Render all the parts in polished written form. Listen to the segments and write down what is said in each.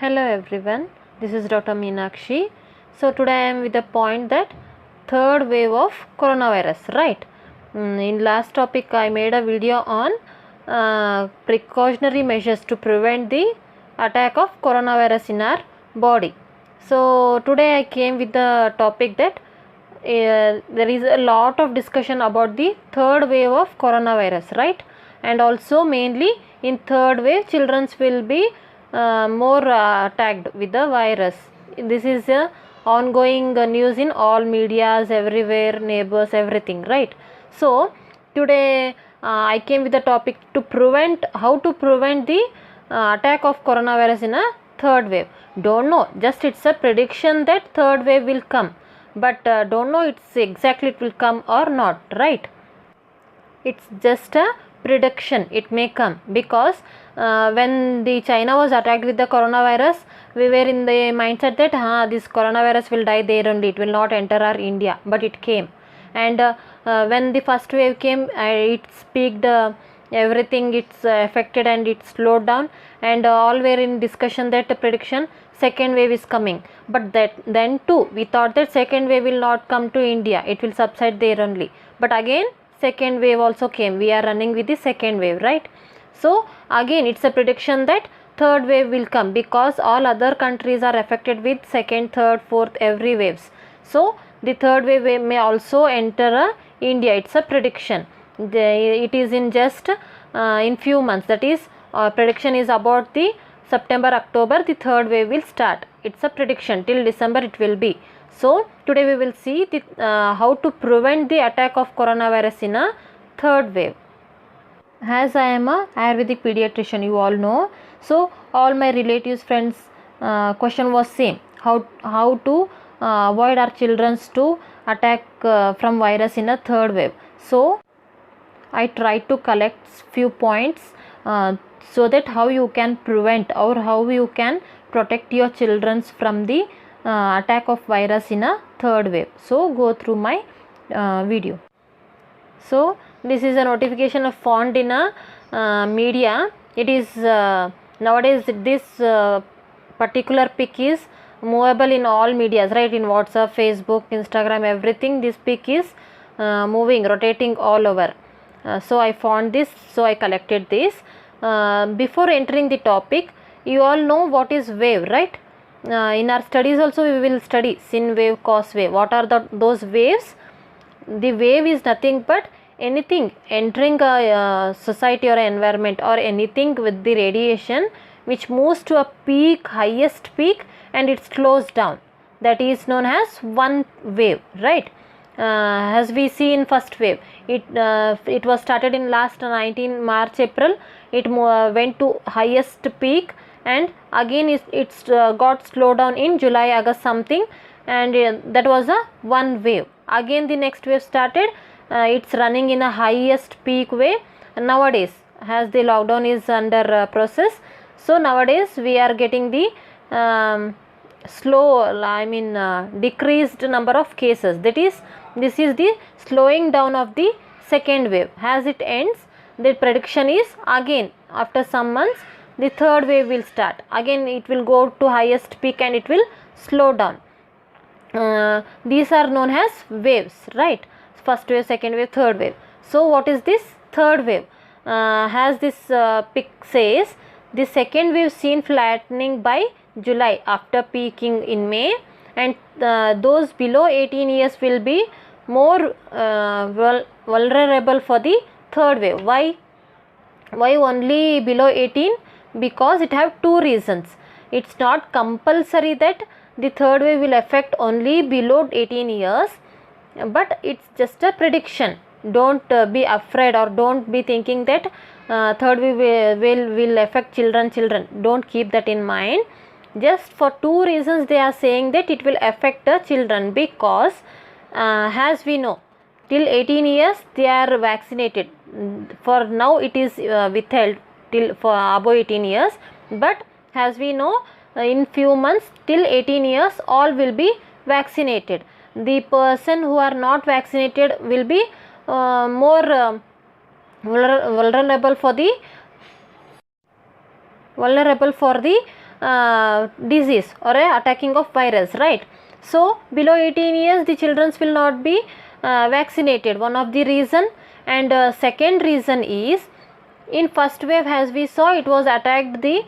Hello everyone, this is Dr. Meenakshi. So today I am with the point that third wave of coronavirus, right? In last topic I made a video on precautionary measures to prevent the attack of coronavirus in our body. So today I came with the topic that there is a lot of discussion about the third wave of coronavirus, right? And also mainly in third wave children will be more attacked with the virus. This is ongoing news in all medias, everywhere, neighbors, everything, right? So today I came with the topic to prevent, how to prevent the attack of coronavirus in a third wave. Don't know, just it's a prediction that third wave will come, but don't know it's exactly it will come or not, right? It's just a prediction, it may come, because when the China was attacked with the coronavirus, we were in the mindset that this coronavirus will die there only, it will not enter our India, but it came. And when the first wave came, it peaked, everything it's affected and it slowed down, and all were in discussion that prediction second wave is coming. But that then too we thought that second wave will not come to India, it will subside there only. But again second wave also came, we are running with the second wave, right? So again it's a prediction that third wave will come, because all other countries are affected with second, third, fourth, every waves. So the third wave may also enter India. It's a prediction. It is in just in few months, that is prediction is about the September, October the third wave will start. It's a prediction, till December it will be. So today we will see the, how to prevent the attack of coronavirus in a third wave. As I am a Ayurvedic pediatrician, you all know, so all my relatives, friends, question was same, how to avoid our children to attack from virus in a third wave. So I tried to collect few points so that how you can prevent or how you can protect your children from the attack of virus in a third wave. So go through my video. So this is a notification of font in a media. It is nowadays this particular pic is movable in all medias, right? In WhatsApp, Facebook, Instagram, everything. This pic is moving, rotating all over. So I found this, so I collected this. Before entering the topic, you all know what is wave, right? In our studies also we will study sin wave, cos wave. What are those waves? The wave is nothing but anything entering a society or environment, or anything with the radiation which moves to a peak, highest peak, and it slows down. That is known as one wave, right? As we see in first wave, it was started in last 19 March, April. It went to highest peak, and again it's got slowed down in July, August something, and that was a one wave. Again the next wave started, it's running in a highest peak way nowadays, as the lockdown is under process. So nowadays we are getting the decreased number of cases. That is, this is the slowing down of the second wave. As it ends, the prediction is again after some months the third wave will start. Again it will go to highest peak and it will slow down. These are known as waves, right? First wave, second wave, third wave. So what is this third wave? As this pic says, the second wave seen flattening by July after peaking in May, and those below 18 years will be more vulnerable for the third wave. Why only below 18? Because it have two reasons. It's not compulsory that the third wave will affect only below 18 years, but it's just a prediction. Don't be afraid, or don't be thinking that third wave will affect children. Don't keep that in mind. Just for two reasons they are saying that it will affect the children, because as we know, till 18 years they are vaccinated. For now it is withheld till for above 18 years, but as we know, in few months till 18 years all will be vaccinated. The person who are not vaccinated will be more vulnerable for the disease or a attacking of virus, right? So below 18 years the children will not be vaccinated, one of the reason. And second reason is, in first wave, as we saw, it was attacked the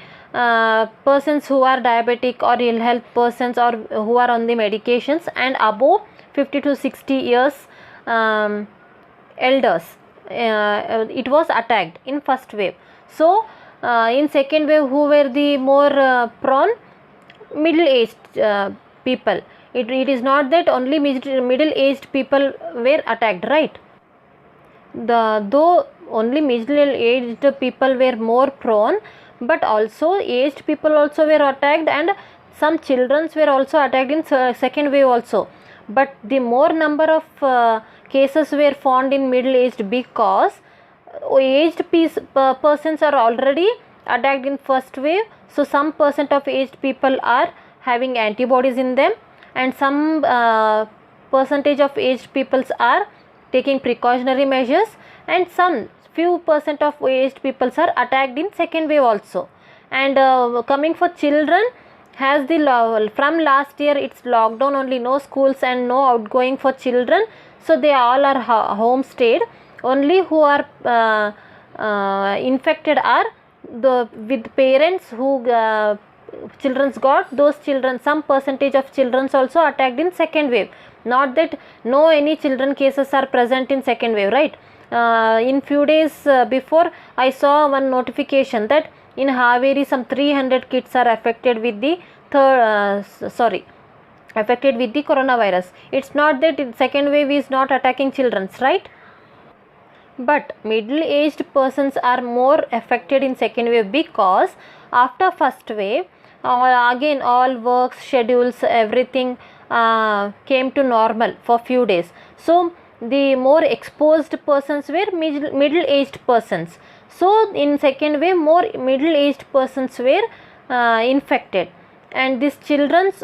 persons who are diabetic or ill health persons, or who are on the medications, and above 50 to 60 years elders. It was attacked in first wave. So in second wave, who were the more prone? Middle aged people. It is not that only middle aged people were attacked, right? Though only middle aged people were more prone, but also aged people also were attacked, and some children were also attacked in second wave also. But the more number of cases were found in middle aged, because aged persons are already attacked in first wave. So some percent of aged people are having antibodies in them, and some percentage of aged peoples are taking precautionary measures, and some few percent of aged peoples are attacked in second wave also. And coming for children, has the from last year it's lockdown only, no schools and no outgoing for children, so they all are home stayed. Only who are infected are with parents who children's got, those children, some percentage of children's also attacked in second wave. Not that no any children cases are present in second wave, right? In few days before, I saw one notification that in Haveri some 300 kids are affected with the affected with the coronavirus. It's not that second wave is not attacking children, right? But middle aged persons are more affected in second wave, because after first wave, again all works, schedules, everything came to normal for few days. So the more exposed persons were middle aged persons. So in second wave, more middle aged persons were infected, and these children's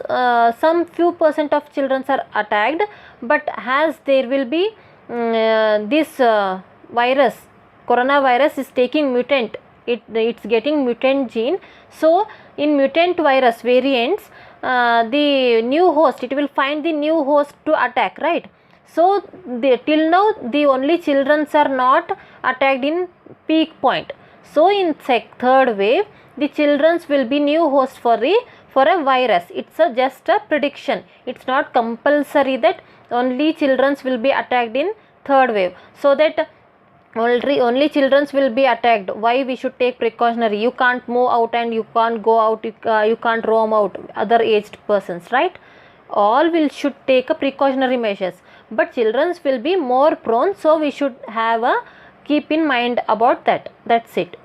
some few percent of children are attacked. But as there will be this virus, coronavirus is taking mutant, it's getting mutant gene. So in mutant virus variants, the new host, it will find the new host to attack, right? So till now the only children are not attacked in peak point. So in third wave, the children will be new host for a virus. It's just a prediction. It's not compulsory that only children will be attacked in third wave, so that only children will be attacked. Why we should take precautionary? You can't move out and you can't go out, you can't roam out, other aged persons, right? All should take a precautionary measures, but children will be more prone, so we should have a keep in mind about that. That's it.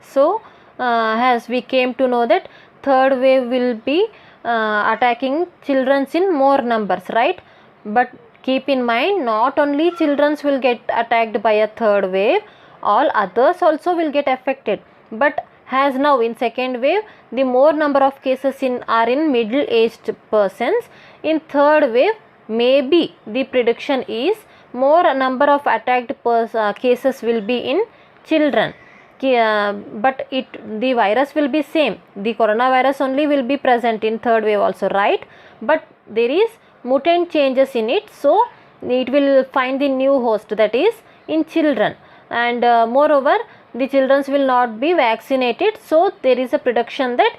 So as we came to know that third wave will be attacking children in more numbers, right? But keep in mind, not only children will get attacked by a third wave, all others also will get affected. But as now in second wave, the more number of cases are in middle aged persons. In third wave, maybe the prediction is more number of attacked cases will be in children. But the virus will be same, the coronavirus only will be present in third wave also, right? But there is mutant changes in it, so it will find the new host, that is in children. And moreover, the children will not be vaccinated, so there is a prediction that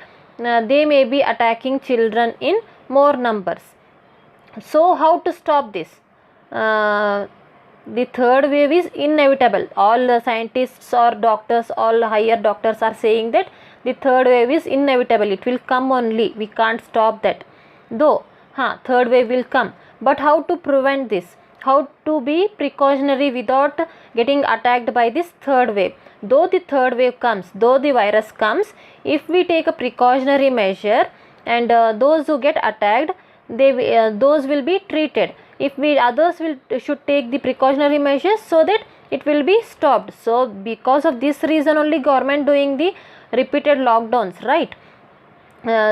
they may be attacking children in more numbers. So how to stop this? The third wave is inevitable. All the scientists or doctors, all higher doctors are saying that the third wave is inevitable. It will come only. We can't stop that. Though third wave will come. But how to prevent this? How to be precautionary without getting attacked by this third wave? Though the third wave comes, though the virus comes, if we take a precautionary measure, and those who get attacked, those will be treated. If others should take the precautionary measures, so that it will be stopped. So because of this reason only government doing the repeated lockdowns, right?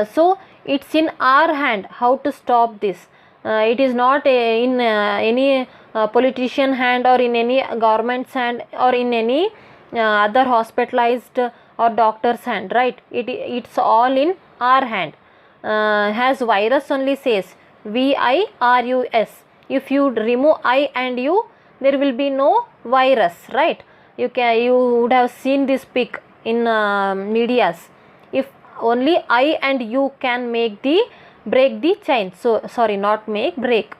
So it's in our hand how to stop this. It is not in any politician hand, or in any government's hand, or in any other hospitalized or doctor's hand, right? It's all in our hand. Has virus only says virus. If you remove I and U, there will be no virus, right? You would have seen this pic in medias. If only I and U can break the chain. So sorry, not make, break.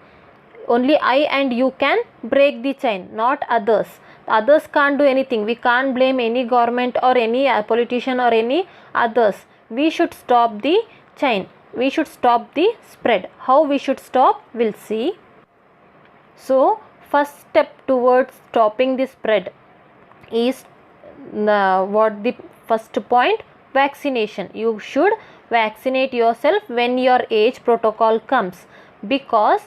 Only I and you can break the chain, not others. Others can't do anything. We can't blame any government or any politician or any others. We should stop the chain. We should stop the spread. How we should stop, we'll see. So first step towards stopping the spread is what the first point, vaccination. You should vaccinate yourself when your age protocol comes, because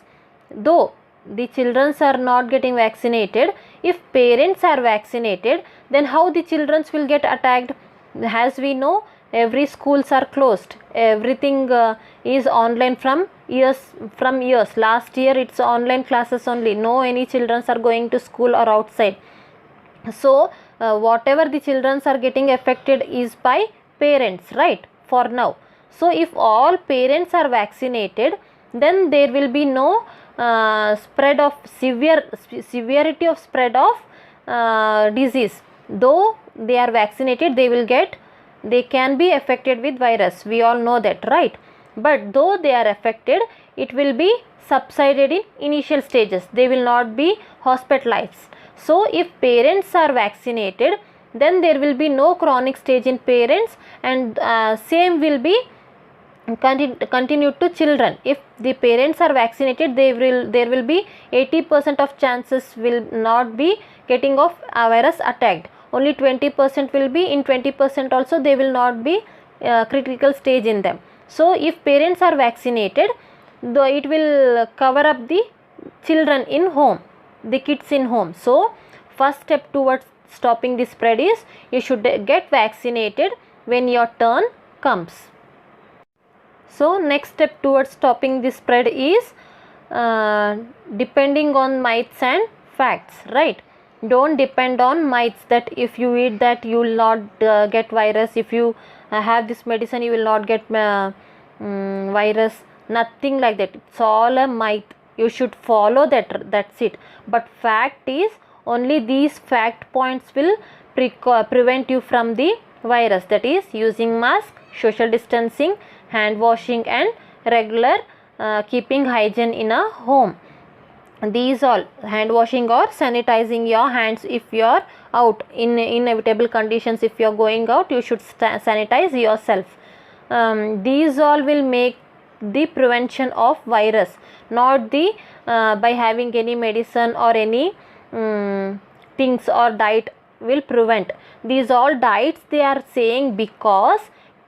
though the children are not getting vaccinated, if parents are vaccinated, then how the children will get attacked? As we know, every schools are closed, everything is online from years. Last year it's online classes only, no any children are going to school or outside. So whatever the children are getting affected is by parents, right, for now. So if all parents are vaccinated, then there will be no spread of severity of spread of disease. Though they are vaccinated, they can be affected with virus, we all know that, right? But though they are affected, it will be subsided in initial stages, they will not be hospitalized. So if parents are vaccinated, then there will be no chronic stage in parents, and same will be continued to children. If the parents are vaccinated, there will be 80% of chances will not be getting of virus attacked. Only 20% will be, in 20% also they will not be critical stage in them. So if parents are vaccinated, though it will cover up the children in home, the kids in home. So first step towards stopping the spread is you should get vaccinated when your turn comes. So next step towards stopping the spread is depending on myths and facts, right? Don't depend on myths that if you eat that you will not get virus, if you have this medicine you will not get virus. Nothing like that, it's all a myth. You should follow that, that's it. But fact is, only these fact points will prevent you from the virus, that is using mask, social distancing, hand washing, and regular keeping hygiene in a home. These all, hand washing or sanitizing your hands if you are out in inevitable conditions. If you are going out, you should sanitize yourself. These all will make the prevention of virus, not the by having any medicine or any things or diet will prevent. These all diets they are saying because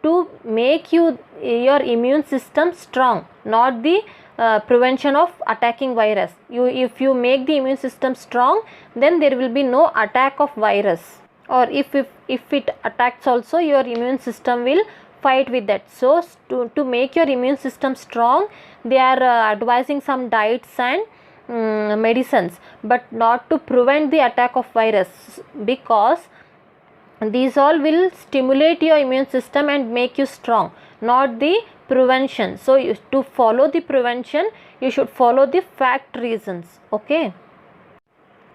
to make your immune system strong, not the prevention of attacking virus. If you make the immune system strong, then there will be no attack of virus, or if it attacks also, your immune system will fight with that. So to make your immune system strong, they are advising some diets and medicines, but not to prevent the attack of virus, because these all will stimulate your immune system and make you strong, not the prevention. So to follow the prevention, you should follow the fact reasons. Okay,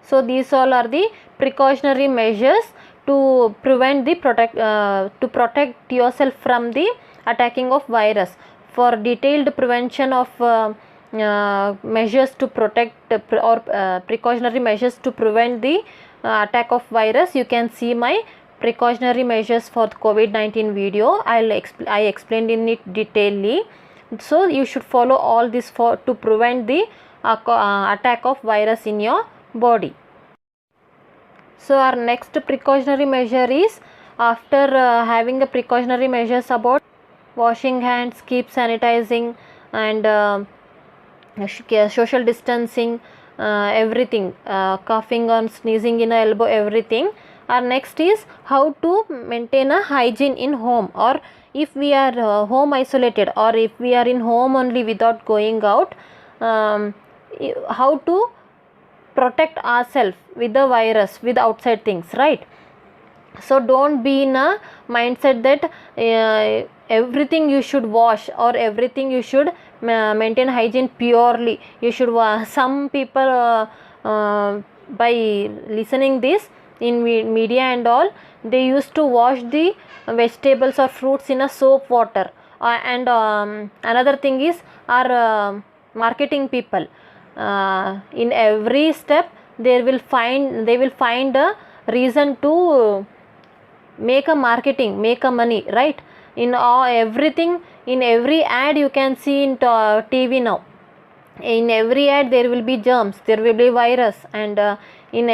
so these all are the precautionary measures to prevent the to protect yourself from the attacking of virus. For detailed prevention of measures to protect or precautionary measures to prevent the attack of virus, you can see my precautionary measures for the COVID-19 video. I explained in it detailedly. So you should follow all this to prevent the attack of virus in your body. So our next precautionary measure is, after having the precautionary measures about washing hands, keep sanitizing, and social distancing, everything, coughing or sneezing in the elbow, everything. Our next is how to maintain a hygiene in home, or if we are home isolated, or if we are in home only without going out, how to protect ourselves with the virus, with outside things, right? So don't be in a mindset that everything you should wash or everything you should maintain hygiene purely. You should some people by listening this in media and all, they used to wash the vegetables or fruits in a soap water, and another thing is our marketing people, in every step they will find a reason to make a marketing, make a money, right? In all, everything, in every ad you can see in TV now, in every ad there will be germs, there will be virus, and in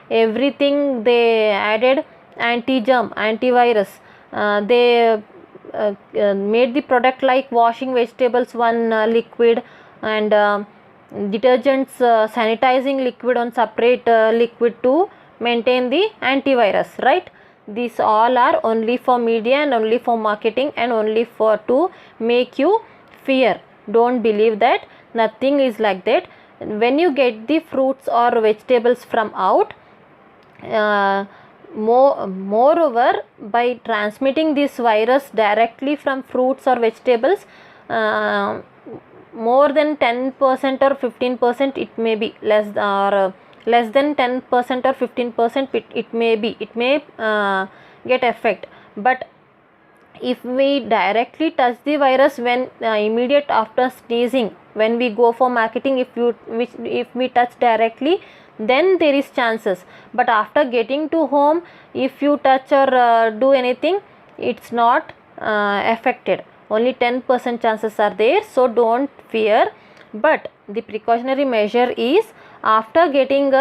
everything they added anti-germ, antivirus. They made the product like washing vegetables one liquid, and detergents sanitizing liquid on separate liquid to maintain the antivirus, right? These all are only for media and only for marketing and only for to make you fear. Don't believe that. Nothing is like that. When you get the fruits or vegetables from out, moreover, by transmitting this virus directly from fruits or vegetables, more than 10% or 15%, it may be less, or less than 10% or 15%, it may be, it may get effect. But if we directly touch the virus when immediate after sneezing, when we go for marketing, if we touch directly, then there is chances. But after getting to home, if you touch or do anything, it's not affected. Only 10% chances are there. So don't fear. But the precautionary measure is, after getting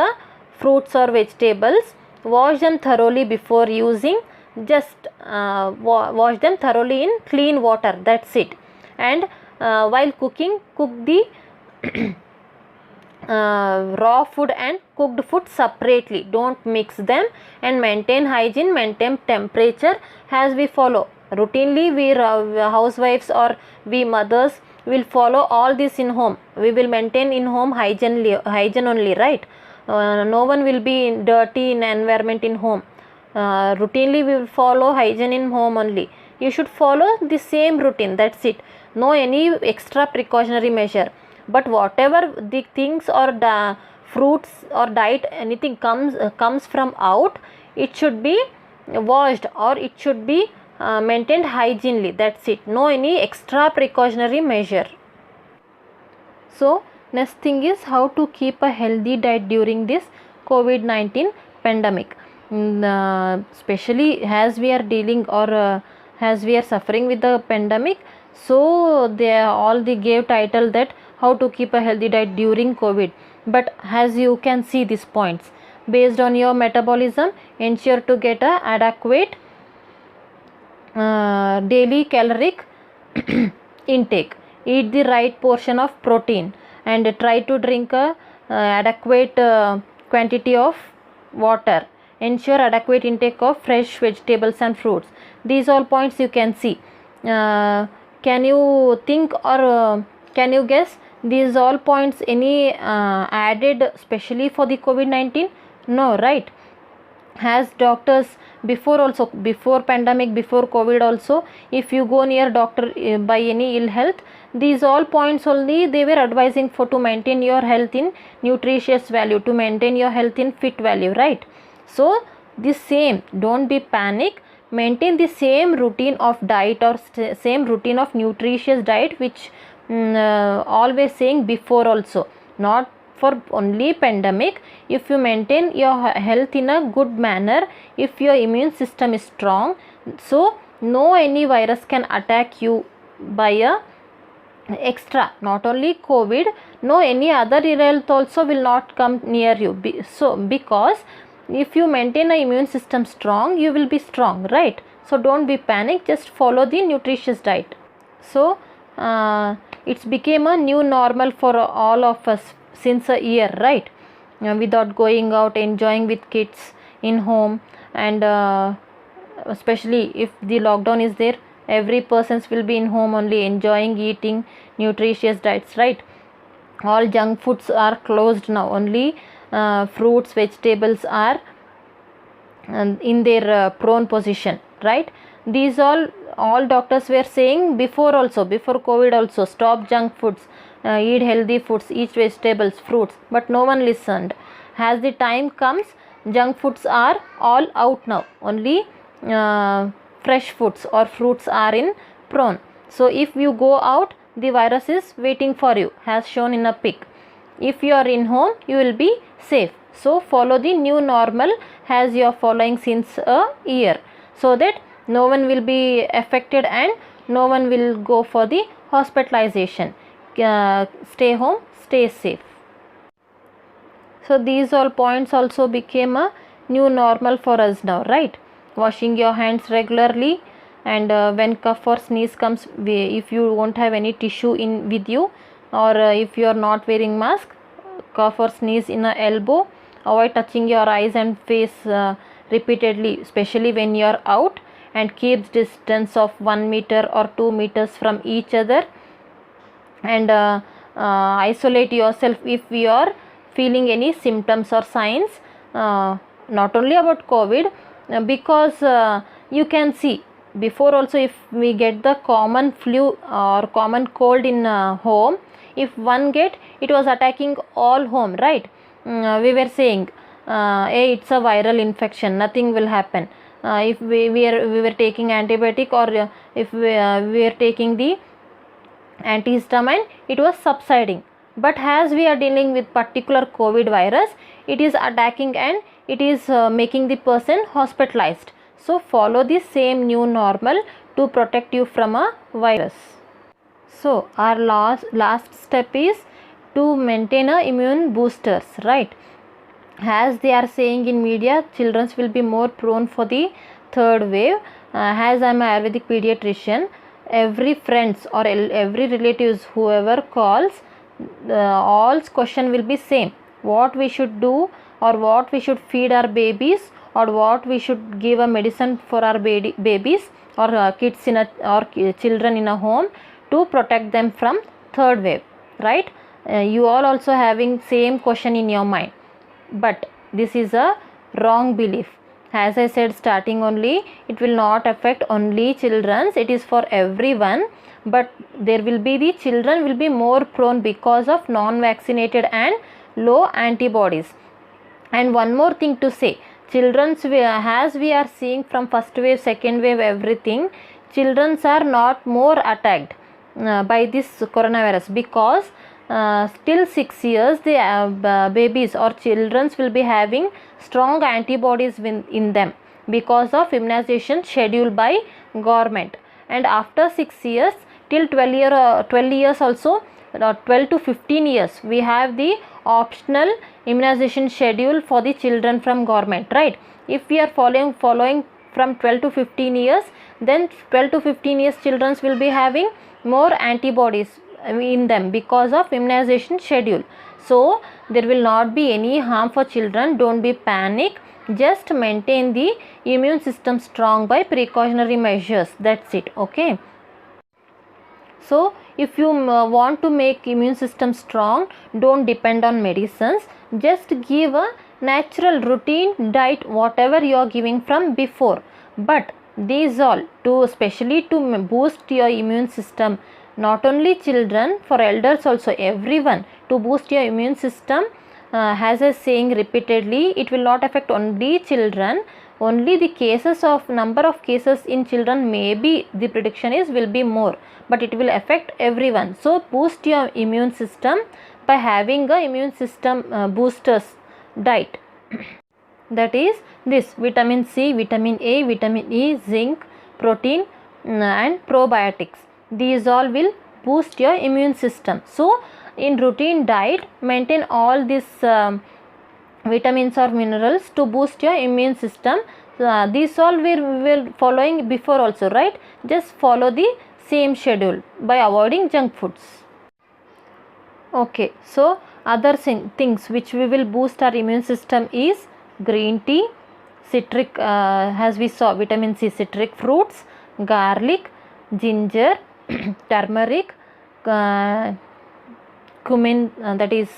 fruits or vegetables, wash them thoroughly before using. Just wash them thoroughly in clean water, that's it. And while cooking, cook the raw food and cooked food separately, don't mix them, and maintain hygiene, maintain temperature as we follow routinely. We housewives or we mothers will follow all this in home. We will maintain in home hygiene only, right? No one will be dirty in environment in home. Routinely we will follow hygiene in home only. You should follow the same routine, that's it. No any extra precautionary measure. But whatever the things or the fruits or diet, anything comes from out, it should be washed or it should be maintained hygienely, that's it. No any extra precautionary measure. So next thing is how to keep a healthy diet during this COVID-19 pandemic. Especially as we are dealing or as we are suffering with the pandemic, so they gave title that how to keep a healthy diet during COVID. But as you can see these points, based on your metabolism, ensure to get a adequate daily caloric intake. Eat the right portion of protein and try to drink a adequate quantity of water. Ensure adequate intake of fresh vegetables and fruits. These all points you can see. Can you think or can you guess these all points any added specially for the COVID-19? No, right? As doctors before also, before pandemic, before COVID also, if you go near doctor by any ill health, these all points only they were advising for to maintain your health in nutritious value, to maintain your health in fit value, right? So the same, don't be panic, maintain the same routine of diet or same routine of nutritious diet which always saying before also, not for only pandemic. If you maintain your health in a good manner, if your immune system is strong, so no any virus can attack you by a extra, not only COVID, no any other ill health also will not come near you. So because if you maintain a immune system strong, you will be strong, right? So don't be panic, just follow the nutritious diet. So it's became a new normal for all of us since a year, right? Without going out, enjoying with kids in home, and especially if the lockdown is there, every persons will be in home only enjoying eating nutritious diets, right? All junk foods are closed now, only fruits, vegetables are in their prone position, right? These all doctors were saying before also, before COVID also, stop junk foods, eat healthy foods, eat vegetables, fruits, but no one listened. As the time comes, junk foods are all out now, only fresh foods or fruits are in prone. So if you go out, the virus is waiting for you, as shown in a pic. If you are in home, you will be safe. So follow the new normal as you are following since a year, so that no one will be affected and no one will go for the hospitalization. Stay home, stay safe. So these all points also became a new normal for us now, right? Washing your hands regularly, and when cough or sneeze comes, if you won't have any tissue in with you, or if you are not wearing mask, cough or sneeze in a elbow, avoid touching your eyes and face repeatedly, especially when you are out, and keep distance of 1 meter or 2 meters from each other, and isolate yourself if you are feeling any symptoms or signs, not only about COVID, because you can see before also, if we get the common flu or common cold in home, if one get, it was attacking all home, right? We were saying, hey, it's a viral infection, nothing will happen. If we were taking antibiotic, or if we were taking the antihistamine, it was subsiding. But as we are dealing with particular COVID virus, it is attacking and it is making the person hospitalized. So follow the same new normal to protect you from a virus. So our last step is to maintain a immune boosters, right? As they are saying in media, children will be more prone for the third wave. As I am an Ayurvedic pediatrician, every friends or every relatives whoever calls, all's question will be same: what we should do, or what we should feed our babies, or what we should give a medicine for our babies or kids in a, or children in a home, to protect them from third wave, right? You all also having same question in your mind, but this is a wrong belief. As I said starting only, it will not affect only children, it is for everyone, but there will be the children will be more prone because of non-vaccinated and low antibodies. And one more thing to say, children's, as we are seeing from first wave, second wave, everything, children's are not more attacked by this coronavirus, because till 6 years the babies or children will be having strong antibodies in them because of immunization schedule by government. And after 6 years till 12 years also, 12 to 15 years, we have the optional immunization schedule for the children from government, right? If we are following from 12 to 15 years, then 12 to 15 years children will be having more antibodies in them because of immunization schedule. So there will not be any harm for children, don't be panic, just maintain the immune system strong by precautionary measures, that's it, okay? So if you want to make immune system strong, don't depend on medicines, just give a natural routine diet whatever you are giving from before. But these all, to especially to boost your immune system, not only children, for elders also, everyone, to boost your immune system, as I saying repeatedly, it will not affect only children, only the cases of number of cases in children, maybe the prediction is will be more, but it will affect everyone. So boost your immune system by having a immune system boosters diet. That is this: vitamin C, vitamin A, vitamin E, zinc, protein, and probiotics. These all will boost your immune system. So in routine diet, maintain all these vitamins or minerals to boost your immune system. These all we were following before also, right? Just follow the same schedule by avoiding junk foods. Okay, so other things which we will boost our immune system is green tea, citric, as we saw, vitamin C, citric fruits, garlic, ginger, turmeric, cumin, that is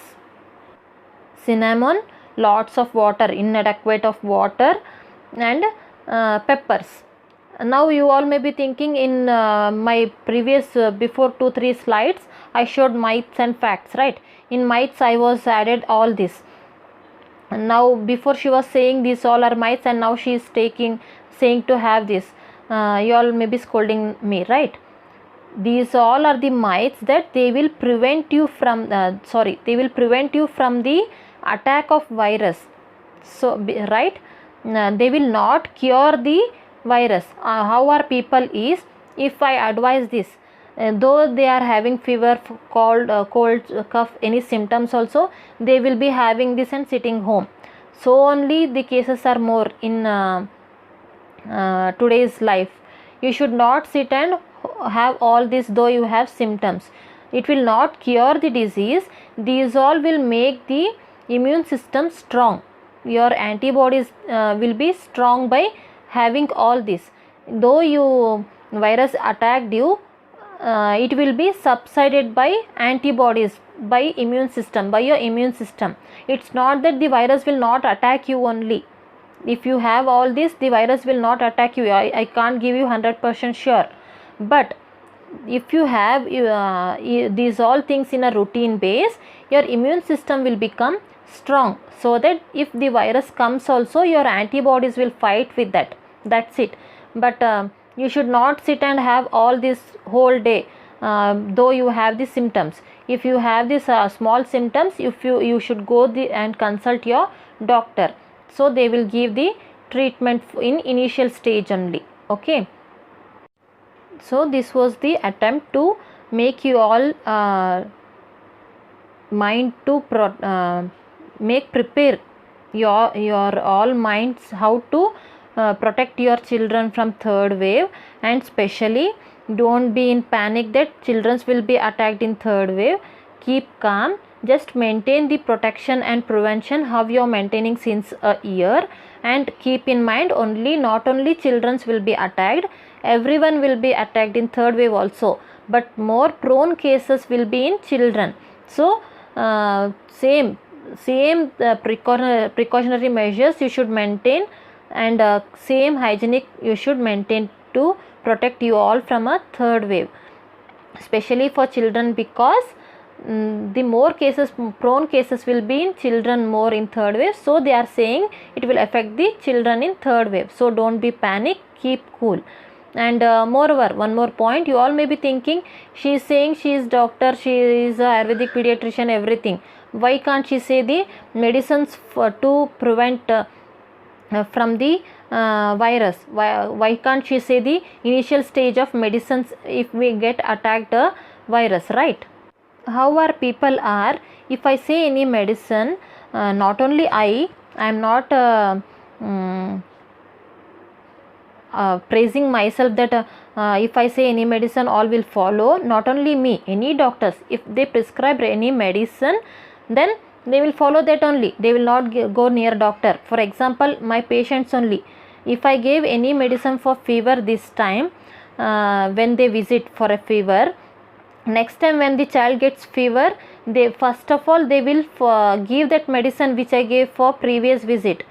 cinnamon, lots of water, inadequate of water, and peppers. Now you all may be thinking, in my previous before 2-3 slides I showed myths and facts, right? In myths I was added all this. And now before she was saying these all are myths, and now she is saying to have this. You all may be scolding me, right? These all are the myths that they will prevent you from they will prevent you from the attack of virus. So right, they will not cure the virus. How are people is, if I advise this, though they are having fever, cold, cough, any symptoms also, they will be having this and sitting home. So only the cases are more in today's life. You should not sit and have all this though you have symptoms. It will not cure the disease. These all will make the immune system strong. Your antibodies will be strong by having all this. Though you virus attacked you, it will be subsided by antibodies, by immune system, by your immune system. It's not that the virus will not attack you only. If you have all this, the virus will not attack you. I can't give you 100% sure, but if you have these all things in a routine base, your immune system will become strong, so that if the virus comes also, your antibodies will fight with that. That's it. But you should not sit and have all this whole day, though you have the symptoms. If you have these small symptoms, if you should go and consult your doctor, so they will give the treatment in initial stage only. Okay, so this was the attempt to make you all mind to prepare your all minds how to protect your children from third wave. And especially don't be in panic that children will be attacked in third wave. Keep calm, just maintain the protection and prevention how you are maintaining since a year, and keep in mind, not only children will be attacked, everyone will be attacked in third wave also, but more prone cases will be in children. So same precautionary measures you should maintain, and same hygienic you should maintain to protect you all from a third wave, especially for children, because the more cases, prone cases will be in children more in third wave. So they are saying it will affect the children in third wave. So don't be panic, keep cool. And moreover, one more point, you all may be thinking, she is saying she is doctor, she is a Ayurvedic pediatrician, everything. Why can't she say the medicines to prevent from the virus? Why can't she say the initial stage of medicines if we get attacked virus, right? How our people are, if I say any medicine, not only I am not praising myself that if I say any medicine all will follow. Not only me, any doctors, if they prescribe any medicine, then they will follow that only. They will not go near doctor. For example, my patients only, if I gave any medicine for fever this time, when they visit for a fever, next time when the child gets fever, they first of all they will give that medicine which I gave for previous visit,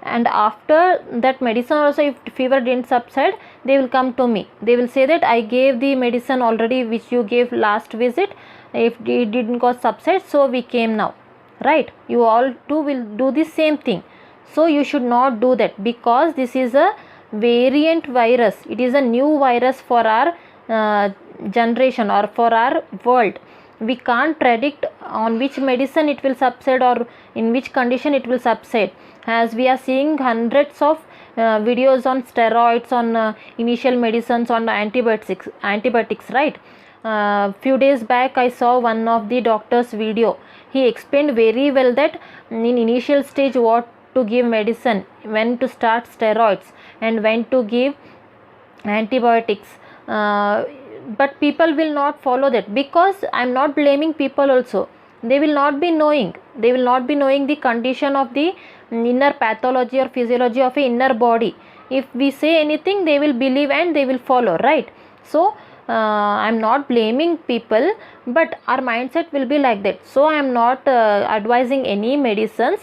and after that medicine also, if fever didn't subside, they will come to me. They will say that I gave the medicine already which you gave last visit, if it didn't got subside, so we came now, right? You all too will do the same thing. So you should not do that, because this is a variant virus. It is a new virus for our generation or for our world. We can't predict on which medicine it will subside or in which condition it will subside, as we are seeing hundreds of videos on steroids, on initial medicines, on antibiotics, right? Few days back I saw one of the doctor's video. He explained very well that in initial stage what to give medicine, when to start steroids, and when to give antibiotics. But people will not follow that, because I am not blaming people also. They will not be knowing. They will not be knowing the condition of the inner pathology or physiology of a inner body. If we say anything, they will believe and they will follow, right? So I am not blaming people, but our mindset will be like that. So I am not advising any medicines.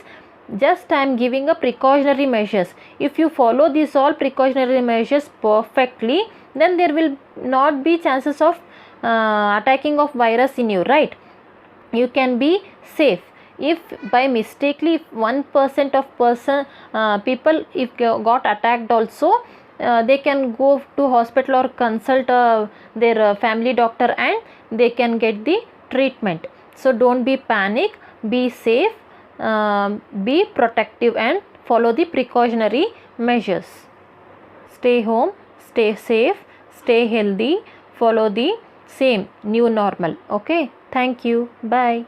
Just I am giving a precautionary measures. If you follow these all precautionary measures perfectly, then there will not be chances of attacking of virus in you, right? You can be safe. If by mistakenly if 1% of people if got attacked also, they can go to hospital or consult their family doctor, and they can get the treatment. So don't be panic, be safe, be protective, and follow the precautionary measures. Stay home, stay safe, stay healthy, follow the same new normal. Okay, thank you, bye.